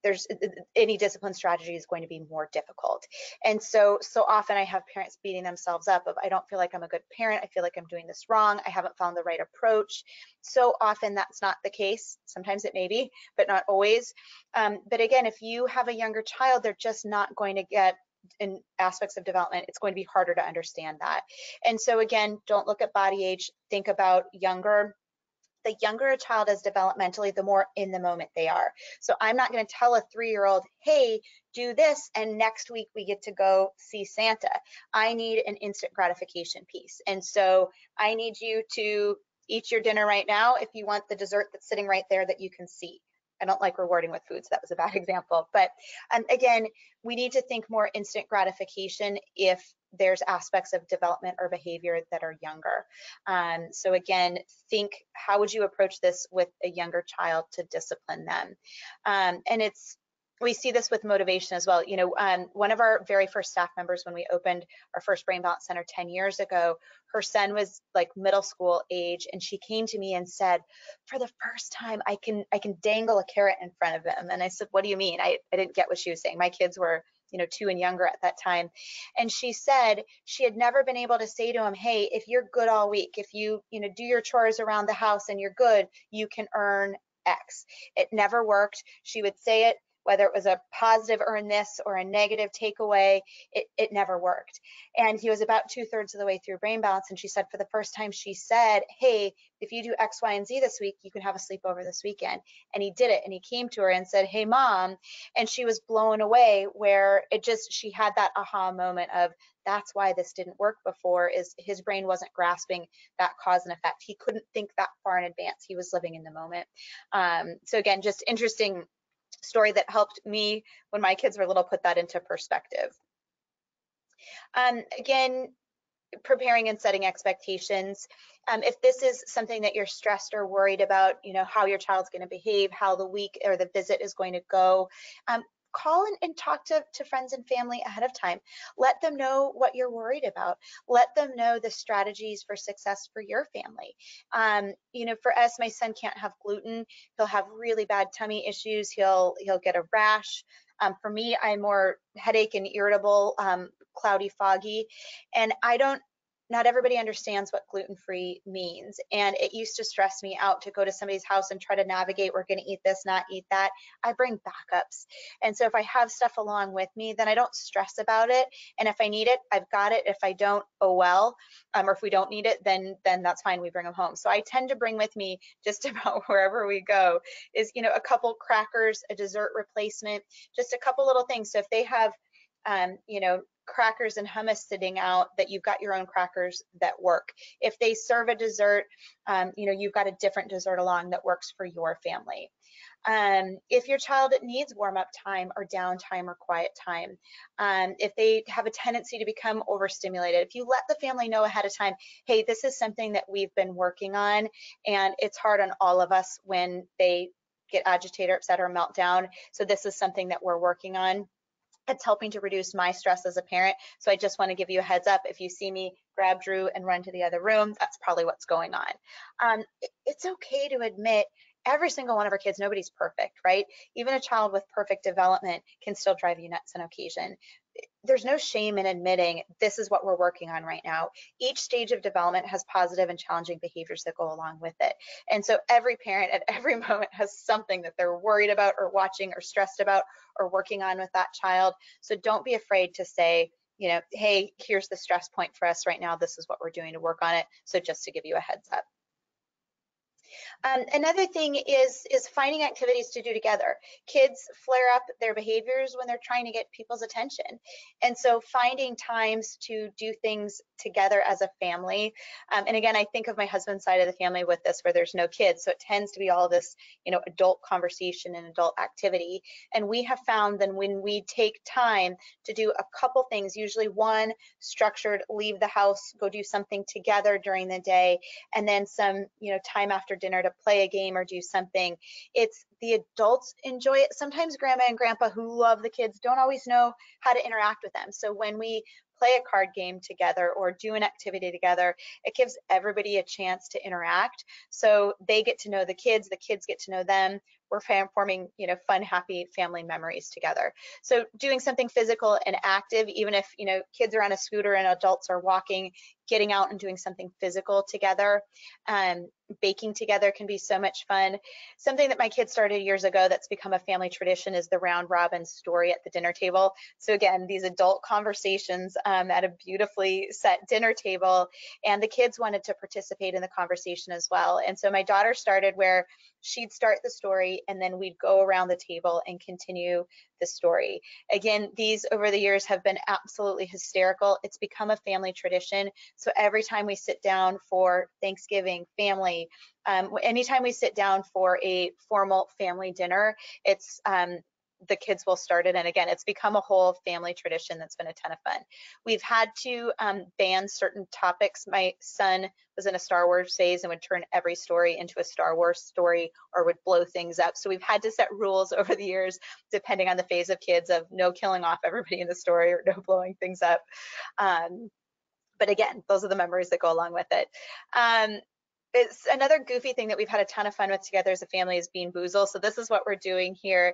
there's any discipline strategy is going to be more difficult. And so often I have parents beating themselves up of, I don't feel like I'm a good parent. I feel like I'm doing this wrong. I haven't found the right approach. So often that's not the case. Sometimes it may be, but not always. But again, if you have a younger child, they're just not going to get in aspects of development, it's going to be harder to understand that. And so again, don't look at body age, think about younger. The younger a child is developmentally, the more in the moment they are. So I'm not going to tell a 3-year-old, hey, do this, and next week we get to go see Santa. I need an instant gratification piece. And so I need you to eat your dinner right now if you want the dessert that's sitting right there that you can see. I don't like rewarding with food, so that was a bad example. But again, we need to think more instant gratification if there's aspects of development or behavior that are younger. So again, think, how would you approach this with a younger child to discipline them? And we see this with motivation as well. One of our very first staff members, when we opened our first Brain Balance Center 10 years ago, her son was like middle school age, and she came to me and said, for the first time, I can dangle a carrot in front of him. And I said, what do you mean? I didn't get what she was saying. My kids were 2 and younger at that time. And she said she had never been able to say to him, hey, if you're good all week, if you do your chores around the house and you're good, you can earn X. It never worked. She would say it, whether it was a positive earn this or a negative takeaway, it never worked. And he was about 2/3 of the way through Brain Balance, and she said for the first time, she said, hey, if you do X, Y, and Z this week, you can have a sleepover this weekend. And he did it, and he came to her and said, hey, Mom, and she was blown away, where she had that aha moment of, that's why this didn't work before, is his brain wasn't grasping that cause and effect. He couldn't think that far in advance. He was living in the moment. So again, just interesting story that helped me when my kids were little put that into perspective. Again, preparing and setting expectations. If this is something that you're stressed or worried about, how your child's going to behave, how the week or the visit is going to go, call and talk to friends and family ahead of time. Let them know what you're worried about. Let them know the strategies for success for your family. For us, my son can't have gluten. He'll have really bad tummy issues. He'll get a rash. For me, I'm more headache and irritable, cloudy, foggy, and not everybody understands what gluten-free means. And it used to stress me out to go to somebody's house and try to navigate, we're going to eat this, not eat that. I bring backups. And so if I have stuff along with me, then I don't stress about it. And if I need it, I've got it. If I don't, oh well. Or if we don't need it, then that's fine. We bring them home. So I tend to bring with me, just about wherever we go, is, a couple crackers, a dessert replacement, just a couple little things. So if they have, crackers and hummus sitting out, that you've got your own crackers that work. If they serve a dessert, you've got a different dessert along that works for your family. If your child needs warm-up time or downtime or quiet time, if they have a tendency to become overstimulated, if you let the family know ahead of time, hey, this is something that we've been working on, and it's hard on all of us when they get agitated or upset or meltdown. So this is something that we're working on. It's helping to reduce my stress as a parent. So I just want to give you a heads up. If you see me grab Drew and run to the other room, that's probably what's going on. It's okay to admit every single one of our kids, nobody's perfect, right? Even a child with perfect development can still drive you nuts on occasion. There's no shame in admitting this is what we're working on right now. Each stage of development has positive and challenging behaviors that go along with it. And so every parent at every moment has something that they're worried about or watching or stressed about or working on with that child. So don't be afraid to say, hey, here's the stress point for us right now. This is what we're doing to work on it. So just to give you a heads up. Another thing is finding activities to do together. Kids flare up their behaviors when they're trying to get people's attention. And so finding times to do things together as a family. And again, I think of my husband's side of the family with this, where there's no kids. So it tends to be all this, adult conversation and adult activity. And we have found that when we take time to do a couple things, usually one structured, leave the house, go do something together during the day, and then some, time after dinner to play a game or do something. It's the adults enjoy it. Sometimes grandma and grandpa who love the kids don't always know how to interact with them. So when we play a card game together or do an activity together, it gives everybody a chance to interact. So they get to know the kids get to know them. We're forming, fun, happy family memories together. So doing something physical and active, even if, kids are on a scooter and adults are walking, getting out and doing something physical together. Baking together can be so much fun. Something that my kids started years ago that's become a family tradition is the round robin story at the dinner table. So again, these adult conversations at a beautifully set dinner table, and the kids wanted to participate in the conversation as well. And so my daughter started where she'd start the story and then we'd go around the table and continue the story. Again, these over the years have been absolutely hysterical. It's become a family tradition. So every time we sit down for Thanksgiving, family, anytime we sit down for a formal family dinner, it's the kids will start it. And again, it's become a whole family tradition that's been a ton of fun. We've had to ban certain topics. My son was in a Star Wars phase and would turn every story into a Star Wars story or would blow things up. So we've had to set rules over the years, depending on the phase of kids, of no killing off everybody in the story or no blowing things up. But again, those are the memories that go along with it. It's another goofy thing that we've had a ton of fun with together as a family is Bean Boozle. So this is what we're doing here.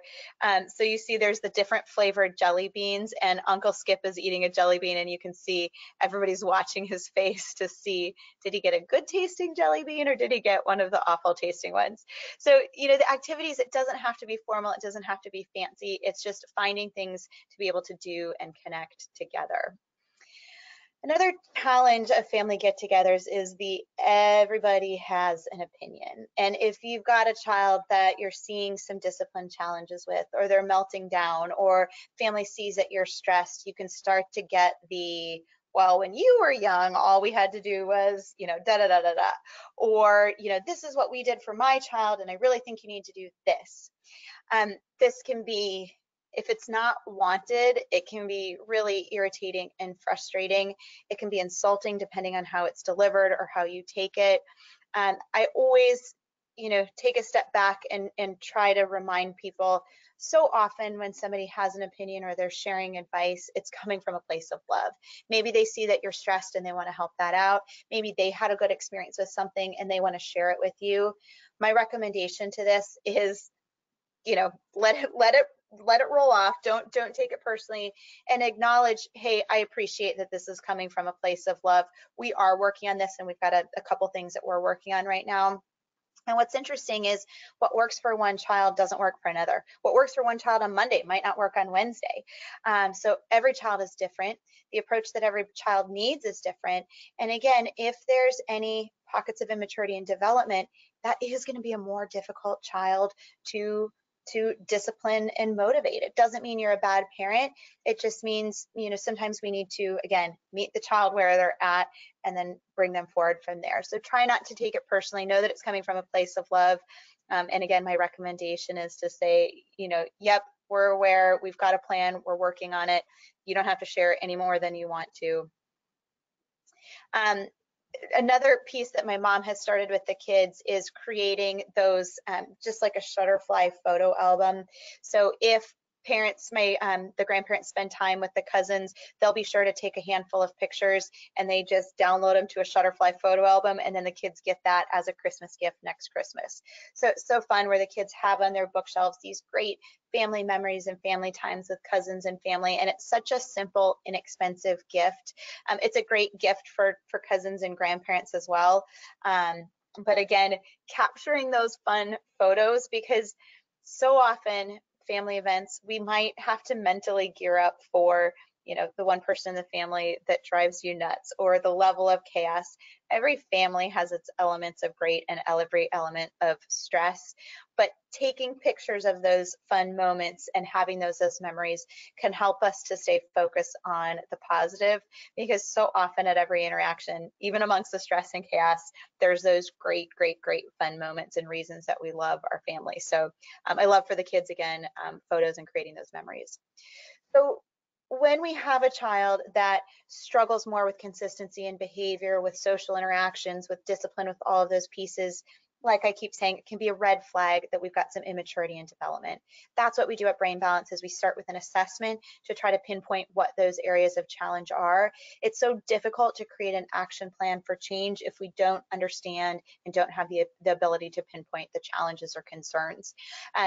So you see there's the different flavored jelly beans, and Uncle Skip is eating a jelly bean, and you can see everybody's watching his face to see, did he get a good tasting jelly bean or did he get one of the awful tasting ones? So, the activities, it doesn't have to be formal, it doesn't have to be fancy. It's just finding things to be able to do and connect together. Another challenge of family get-togethers is everybody has an opinion. And if you've got a child that you're seeing some discipline challenges with, or they're melting down, or family sees that you're stressed, you can start to get well, when you were young, all we had to do was, da da da da da. Or, this is what we did for my child, and I really think you need to do this. This can be, if it's not wanted, it can be really irritating and frustrating. It can be insulting depending on how it's delivered or how you take it. I always, take a step back and try to remind people, so often when somebody has an opinion or they're sharing advice, it's coming from a place of love. Maybe they see that you're stressed and they want to help that out. Maybe they had a good experience with something and they want to share it with you. My recommendation to this is, let it roll off. Don't take it personally, and acknowledge, hey, I appreciate that this is coming from a place of love. We are working on this, and we've got a couple things that we're working on right now. And what's interesting is what works for one child doesn't work for another. What works for one child on Monday might not work on Wednesday. So every child is different. The approach that every child needs is different. And again, if there's any pockets of immaturity and development, that is going to be a more difficult child to discipline and motivate. It doesn't mean you're a bad parent. It just means, sometimes we need to, again, meet the child where they're at and then bring them forward from there. So try not to take it personally. Know that it's coming from a place of love. And again, my recommendation is to say, yep, we're aware, we've got a plan, we're working on it. You don't have to share any more than you want to. Another piece that my mom has started with the kids is creating those, just like a Shutterfly photo album. So if the grandparents spend time with the cousins, they'll be sure to take a handful of pictures and they just download them to a Shutterfly photo album, and then the kids get that as a Christmas gift next Christmas. So it's so fun, where the kids have on their bookshelves these great family memories and family times with cousins and family, and it's such a simple, inexpensive gift. It's a great gift for cousins and grandparents as well. But again, capturing those fun photos, because so often family events, we might have to mentally gear up for the one person in the family that drives you nuts, or the level of chaos. Every family has its elements of great and every element of stress, but taking pictures of those fun moments and having those as memories can help us to stay focused on the positive, because so often at every interaction, even amongst the stress and chaos, there's those great, great, great fun moments and reasons that we love our family. So I love for the kids, again, photos and creating those memories. So when we have a child that struggles more with consistency in behavior, with social interactions, with discipline, with all of those pieces, like I keep saying, it can be a red flag that we've got some immaturity in development. That's what we do at Brain Balance, is we start with an assessment to try to pinpoint what those areas of challenge are. It's so difficult to create an action plan for change if we don't understand and don't have the ability to pinpoint the challenges or concerns.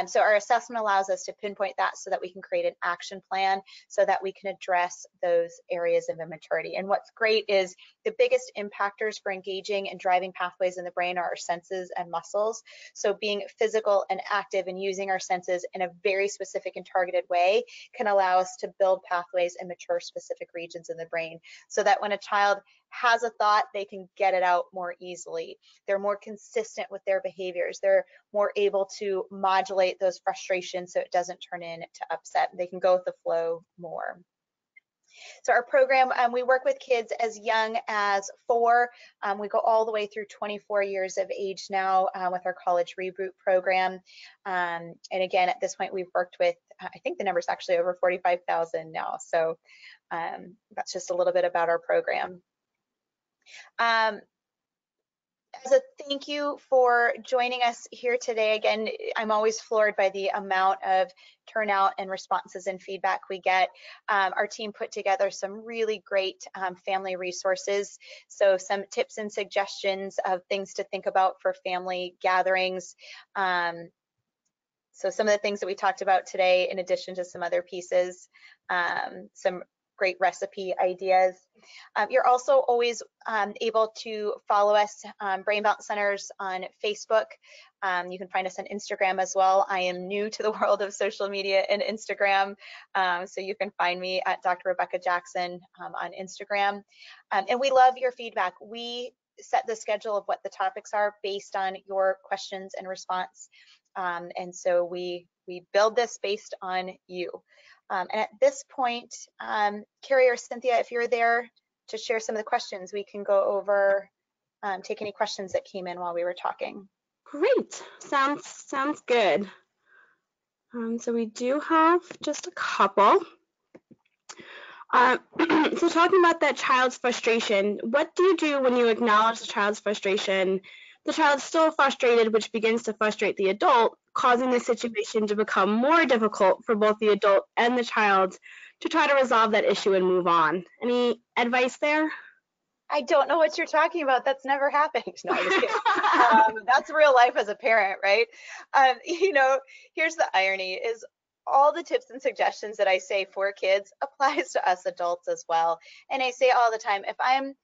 So our assessment allows us to pinpoint that so that we can create an action plan so that we can address those areas of immaturity. And what's great is the biggest impactors for engaging and driving pathways in the brain are our senses and muscles. So being physical and active and using our senses in a very specific and targeted way can allow us to build pathways and mature specific regions in the brain, so that when a child has a thought, they can get it out more easily. They're more consistent with their behaviors. They're more able to modulate those frustrations so it doesn't turn into upset. They can go with the flow more. So our program, we work with kids as young as 4. We go all the way through 24 years of age now with our college reboot program. And again, at this point, we've worked with, I think the number's actually over 45,000 now. So that's just a little bit about our program. As a thank you for joining us here today. Again, I'm always floored by the amount of turnout and responses and feedback we get. Our team put together some really great family resources. So some tips and suggestions of things to think about for family gatherings. So some of the things that we talked about today, in addition to some other pieces, some great recipe ideas. You're also always able to follow us, Brain Balance Centers, on Facebook. You can find us on Instagram as well. I am new to the world of social media and Instagram, so you can find me at Dr. Rebecca Jackson on Instagram. And we love your feedback. We set the schedule of what the topics are based on your questions and response. And so we build this based on you. And at this point, Carrie or Cynthia, if you're there to share some of the questions, we can go over, take any questions that came in while we were talking. Great, sounds good. So we do have just a couple. So talking about that child's frustration, what do you do when you acknowledge the child's frustration? The child's still frustrated, which begins to frustrate the adult, causing the situation to become more difficult for both the adult and the child to try to resolve that issue and move on. Any advice there? I don't know what you're talking about. That's never happened. No, I'm just kidding. That's real life as a parent, right? Here's the irony is all the tips and suggestions that I say for kids applies to us adults as well. And I say all the time, if I'm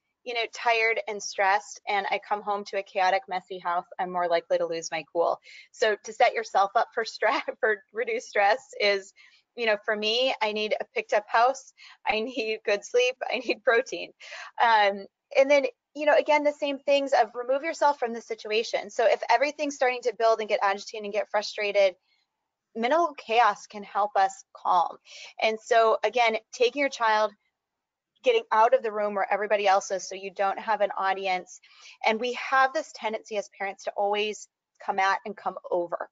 tired and stressed and I come home to a chaotic, messy house, I'm more likely to lose my cool. So to set yourself up for stress, for reduced stress is, for me, I need a picked up house, I need good sleep, I need protein. And then, again, the same things of remove yourself from the situation. So if everything's starting to build and get agitated and get frustrated, mental chaos can help us calm. And so again, taking your child, getting out of the room where everybody else is so you don't have an audience. And we have this tendency as parents to always come at and come over.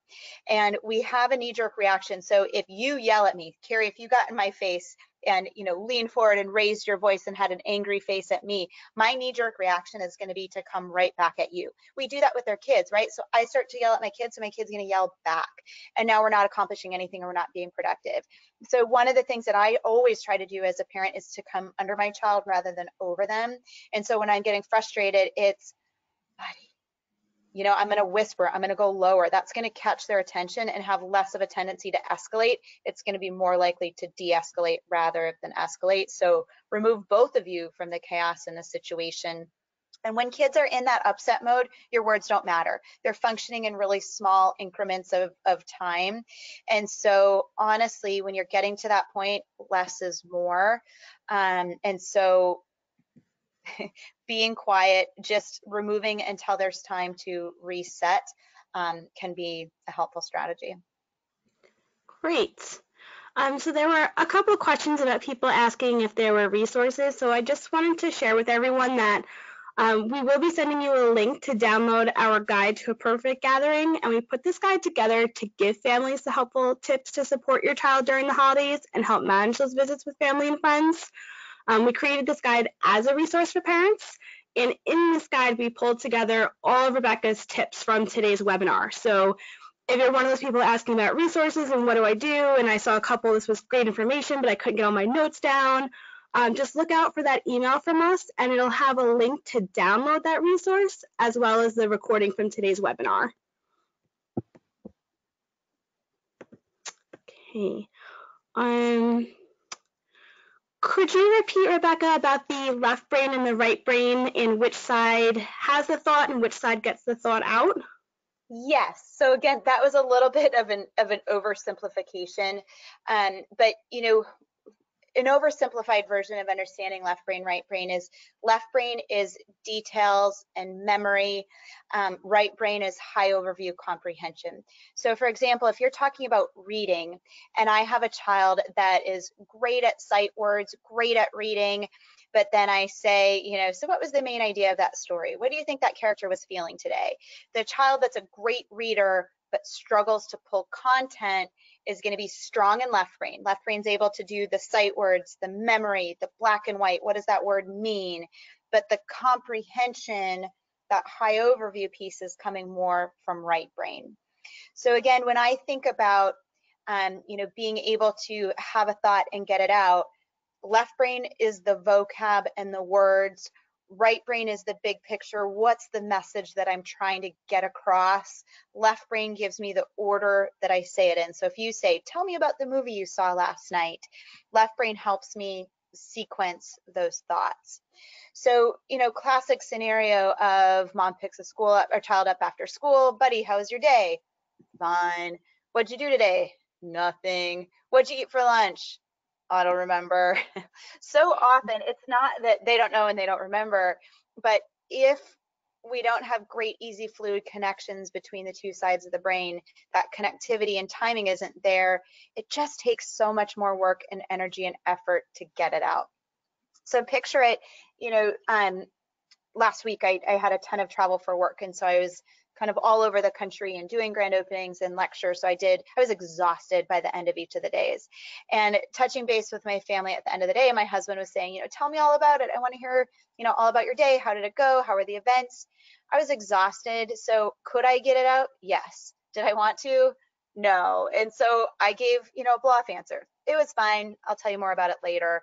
And we have a knee-jerk reaction. So if you yell at me, Carrie, if you got in my face and leaned forward and raised your voice and had an angry face at me, my knee-jerk reaction is going to be to come right back at you. We do that with our kids, right? So I start to yell at my kids, so my kid's going to yell back. And now we're not accomplishing anything, or we're not being productive. So one of the things that I always try to do as a parent is to come under my child rather than over them. And so when I'm getting frustrated, it's, buddy, I'm going to whisper, I'm going to go lower. That's going to catch their attention and have less of a tendency to escalate. It's going to be more likely to de-escalate rather than escalate. So remove both of you from the chaos in the situation And when kids are in that upset mode, your words don't matter. They're functioning in really small increments of time. And so honestly, when you're getting to that point, less is more. And so being quiet, just removing until there's time to reset can be a helpful strategy. Great. So there were a couple of questions about people asking if there were resources. So I just wanted to share with everyone that we will be sending you a link to download our guide to a perfect gathering. And we put this guide together to give families the helpful tips to support your child during the holidays and help manage those visits with family and friends. We created this guide as a resource for parents. And in this guide, we pulled together all of Rebecca's tips from today's webinar. So if you're one of those people asking about resources and what do I do, and I saw a couple, this was great information, but I couldn't get all my notes down, just look out for that email from us, and it'll have a link to download that resource, as well as the recording from today's webinar. Okay. Could you repeat, Rebecca, about the left brain and the right brain, and which side has the thought and which side gets the thought out? Yes. So again, that was a little bit of an oversimplification, but you know, an oversimplified version of understanding left brain, right brain is left brain is details and memory. Right brain is high overview comprehension. So for example, if you're talking about reading and I have a child that is great at sight words, great at reading, but then I say, you know, so what was the main idea of that story? What do you think that character was feeling today? The child that's a great reader but struggles to pull content is going to be strong in left brain. Left brain's able to do the sight words, the memory, the black and white. What does that word mean? But the comprehension, that high overview piece is coming more from right brain. So again, when I think about, you know, being able to have a thought and get it out, left brain is the vocab and the words. Right brain is the big picture. What's the message that I'm trying to get across? Left brain gives me the order that I say it in. So if you say, tell me about the movie you saw last night, left brain helps me sequence those thoughts. So, you know, classic scenario of mom picks a child up after school. Buddy, how was your day? Fine. What'd you do today? Nothing. What'd you eat for lunch? I don't remember. So often it's not that they don't know and they don't remember, but if we don't have great, easy, fluid connections between the two sides of the brain, that connectivity and timing isn't there, it just takes so much more work and energy and effort to get it out. So picture it, you know, last week I had a ton of travel for work, and so I was kind of all over the country and doing grand openings and lectures. So I was exhausted by the end of each of the days. And touching base with my family at the end of the day, my husband was saying, you know, tell me all about it. I want to hear, you know, all about your day. How did it go? How were the events? I was exhausted. So could I get it out? Yes. Did I want to? No. And so I gave, you know, a blow off answer. It was fine. I'll tell you more about it later.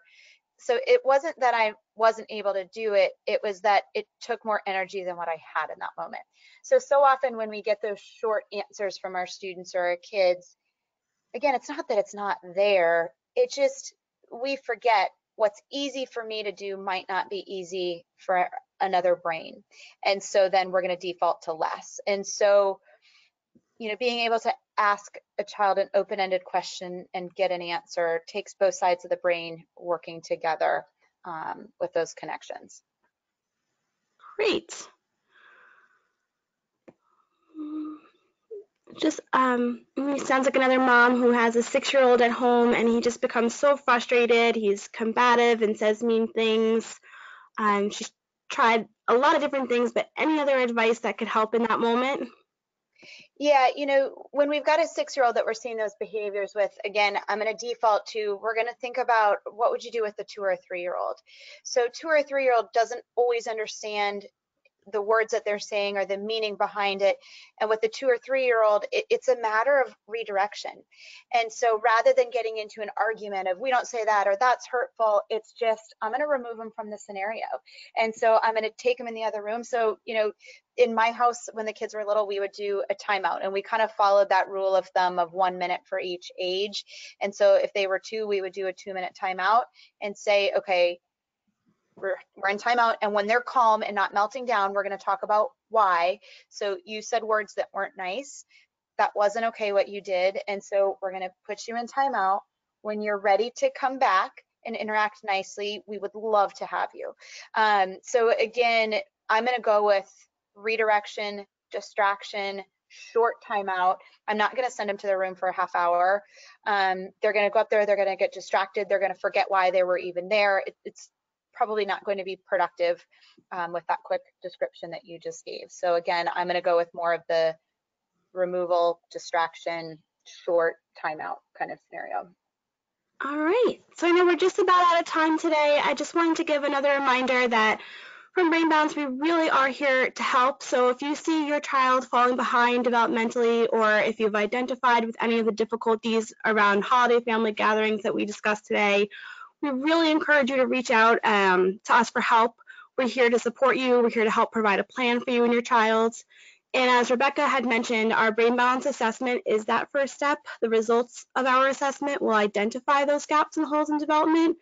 So it wasn't that I wasn't able to do it, it was that it took more energy than what I had in that moment. So often when we get those short answers from our students or our kids, again, it's not that it's not there, it just, we forget what's easy for me to do might not be easy for another brain. And so then we're going to default to less. And so, you know, being able to ask a child an open-ended question and get an answer takes both sides of the brain working together with those connections. Great. Just he sounds like another mom who has a 6-year-old at home, and he just becomes so frustrated. He's combative and says mean things. She's tried a lot of different things, but any other advice that could help in that moment? Yeah, you know, when we've got a 6-year-old that we're seeing those behaviors with, again, I'm going to default to, we're going to think about what would you do with the 2 or 3-year-old. So 2 or 3-year-old doesn't always understand the words that they're saying or the meaning behind it. And with the 2 or 3-year-old, it's a matter of redirection. And so rather than getting into an argument of we don't say that or that's hurtful, it's just I'm going to remove them from the scenario. And so I'm going to take them in the other room. So, you know, in my house, when the kids were little, we would do a timeout, and we kind of followed that rule of thumb of 1 minute for each age. And so if they were 2, we would do a 2-minute timeout and say, okay, we're in timeout, and when they're calm and not melting down, we're going to talk about why. So you said words that weren't nice. That wasn't okay what you did, and so we're going to put you in timeout. When you're ready to come back and interact nicely, we would love to have you. So again, I'm going to go with redirection, distraction, short timeout. I'm not going to send them to their room for a half hour. They're going to go up there, they're going to get distracted, they're going to forget why they were even there. It's probably not going to be productive with that quick description that you just gave. So again, I'm going to go with more of the removal, distraction, short timeout kind of scenario. All right, so I know we're just about out of time today. I just wanted to give another reminder that from Brain Balance, we really are here to help. So if you see your child falling behind developmentally, or if you've identified with any of the difficulties around holiday family gatherings that we discussed today, we really encourage you to reach out to us for help. We're here to support you. We're here to help provide a plan for you and your child. And as Rebecca had mentioned, our Brain Balance assessment is that first step. The results of our assessment will identify those gaps and holes in development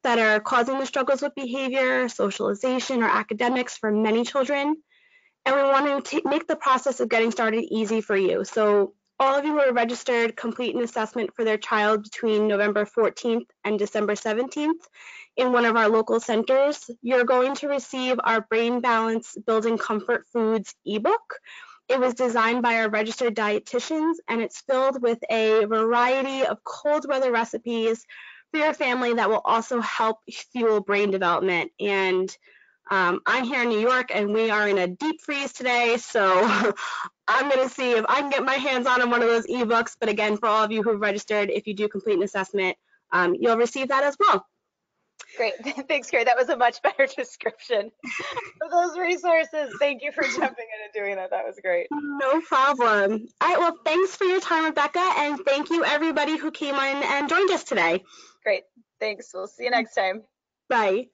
that are causing the struggles with behavior, socialization, or academics for many children. And we want to make the process of getting started easy for you. So all of you who are registered complete an assessment for their child between November 14th and December 17th in one of our local centers. You're going to receive our Brain Balance Building Comfort Foods ebook. It was designed by our registered dietitians, and it's filled with a variety of cold weather recipes for your family that will also help fuel brain development. And I'm here in New York, and we are in a deep freeze today, so I'm going to see if I can get my hands on one of those ebooks. But again, for all of you who've registered, if you do complete an assessment, you'll receive that as well. Great. Thanks, Carrie. That was a much better description of those resources. Thank you for jumping in and doing that. That was great. No problem. All right, well, thanks for your time, Rebecca, and thank you everybody who came in and joined us today. Great. Thanks. We'll see you next time. Bye.